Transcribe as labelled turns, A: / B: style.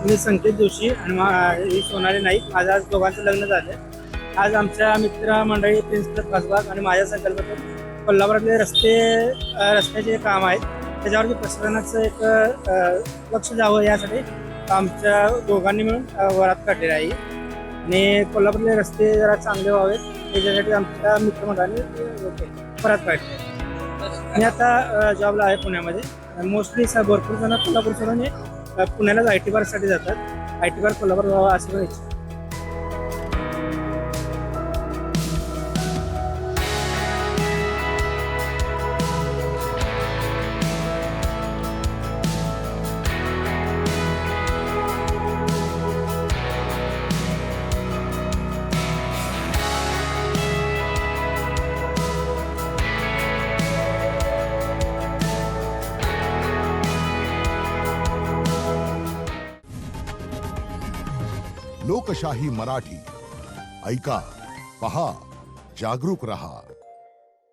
A: मी संकेत जोशी आणि ही सोनाली नाईक. माझं आज दोघांचं लग्न झालं. आज आमच्या मित्रमंडळी प्रिन्स क्लब कसबा आणि माझ्या संकल्पनेतून कोल्हापुरातले रस्त्याचे काम आहेत, त्याच्यावरती प्रशासनाचं एक लक्ष द्यावं यासाठी आमच्या दोघांनी मिळून वरात काढलेली आहे. आणि कोल्हापूरले रस्ते जरा चांगले व्हावेत त्याच्यासाठी आमच्या मित्रमंडळाने वरात काढली. मी आता जॉबला आहे पुण्यामध्ये. मोस्टली भरपूर जण कोल्हापूर सोडून पुण्यालाच IT पार्कसाठी जातात. IT पार्क कोल्हापूर व्हावा असं पण इच्छा.
B: लोकशाही मराठी ऐका, पहा, जागरूक रहा.